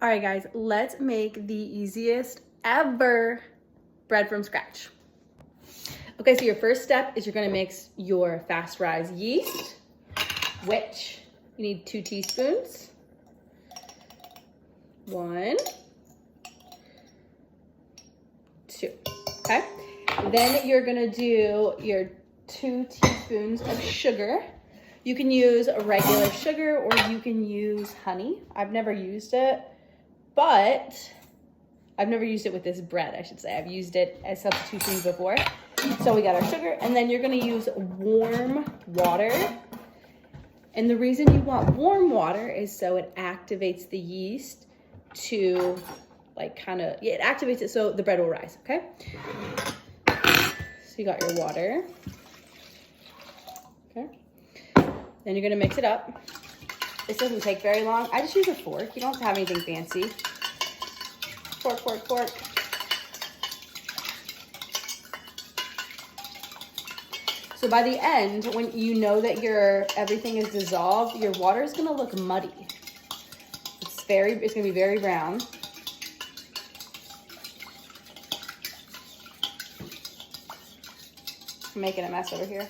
All right, guys, let's make the easiest ever bread from scratch. Okay, so your first step is you're gonna mix your fast rise yeast, which you need 2 teaspoons. 1, 2, okay? Then you're gonna do your 2 teaspoons of sugar. You can use a regular sugar or you can use honey. I've never used it, but I've never used it with this bread, I should say. I've used it as substitutions before. So we got our sugar, and then you're gonna use warm water. And the reason you want warm water is so it activates the yeast to it activates it so the bread will rise, okay? So you got your water, okay? Then you're gonna mix it up. This doesn't take very long. I just use a fork. You don't have to have anything fancy. Fork, fork, fork. So by the end, when you know that everything is dissolved, your water is gonna look muddy. It's gonna be very brown. I'm making a mess over here.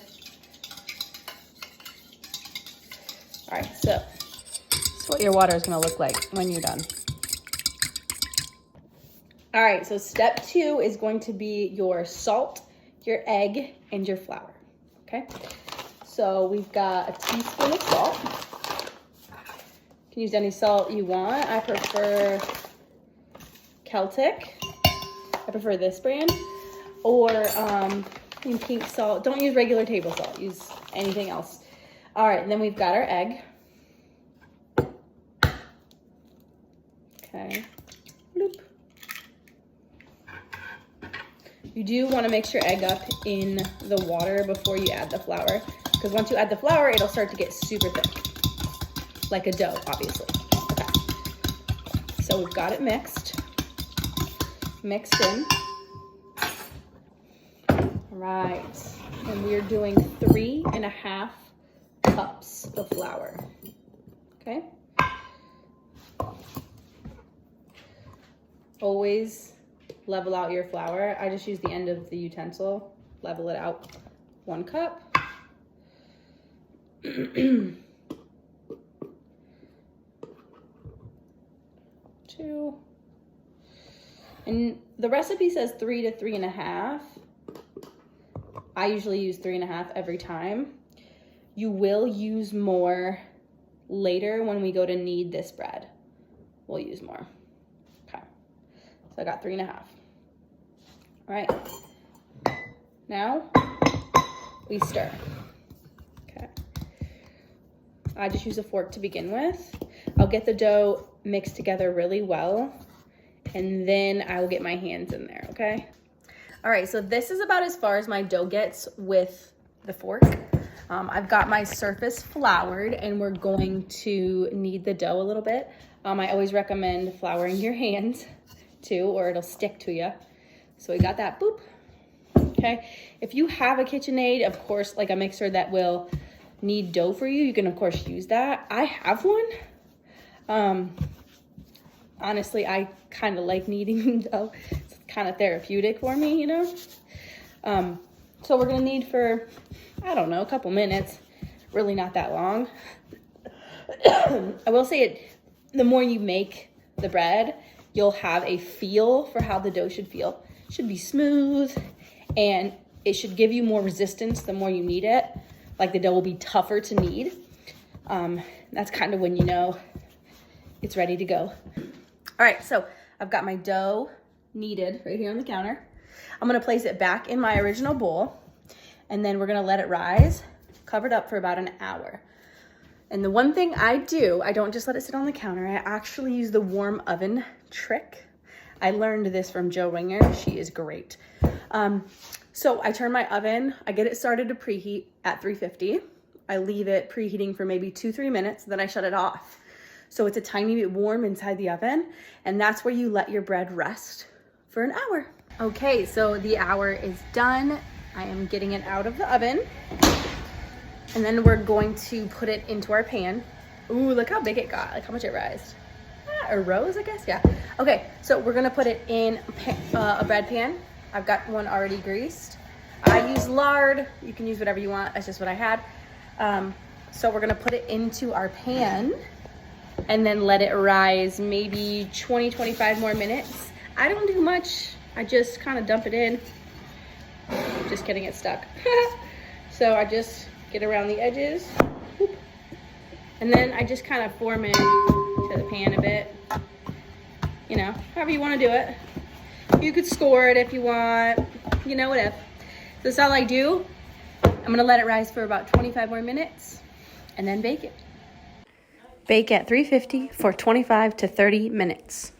All right, so that's what your water is gonna look like when you're done. All right, so step 2 is going to be your salt, your egg, and your flour, okay? So we've got a teaspoon of salt. You can use any salt you want. I prefer Celtic. I prefer this brand. Or pink salt. Don't use regular table salt. Use anything else. All right, and then we've got our egg. Okay. Bloop. You do want to mix your egg up in the water before you add the flour, because once you add the flour, it'll start to get super thick, like a dough, obviously. Okay. So we've got it mixed in. All right, and we're doing 3.5 cups of flour, okay? Always level out your flour. I just use the end of the utensil, level it out. 1 cup. 2. And the recipe says 3 to 3.5. I usually use 3.5 every time. You will use more later when we go to knead this bread. We'll use more. Okay, so I got 3.5. All right, now we stir. Okay, I just use a fork to begin with. I'll get the dough mixed together really well, and then I will get my hands in there, okay? All right, so this is about as far as my dough gets with the fork. I've got my surface floured, and we're going to knead the dough a little bit. I always recommend flouring your hands too, or it'll stick to you. So we got that, boop. Okay, if you have a KitchenAid, of course, like a mixer that will knead dough for you, you can of course use that. I have one. Honestly, I kind of like kneading dough. It's kind of therapeutic for me, you know? So we're gonna knead for, I don't know, a couple minutes. Really not that long. I will say the more you make the bread, you'll have a feel for how the dough should feel. It should be smooth, and it should give you more resistance the more you knead it. Like the dough will be tougher to knead. That's kind of when you know it's ready to go. All right, so I've got my dough kneaded right here on the counter. I'm gonna place it back in my original bowl, and then we're gonna let it rise, covered up for about an hour. And the one thing I do, I don't just let it sit on the counter, I actually use the warm oven trick. I learned this from Jo Ringer, she is great. So I turn my oven, I get it started to preheat at 350. I leave it preheating for maybe 2-3 minutes, then I shut it off. So it's a tiny bit warm inside the oven, and that's where you let your bread rest for an hour. Okay, so the hour is done. I am getting it out of the oven, and then we're going to put it into our pan. Ooh, look how big it got, like how much it rised. that? Or rows, I guess? Yeah. Okay, so we're gonna put it in a bread pan. I've got one already greased. I use lard. You can use whatever you want. That's just what I had. So we're gonna put it into our pan and then let it rise maybe 20, 25 more minutes. I don't do much. I just kind of dump it in. Just kidding, it's stuck. So I just get around the edges. Whoop. And then I just kind of form it to the pan a bit. You know, however you want to do it. You could score it if you want, you know, whatever. So that's all I do. I'm gonna let it rise for about 25 more minutes and then bake it. Bake at 350 for 25 to 30 minutes.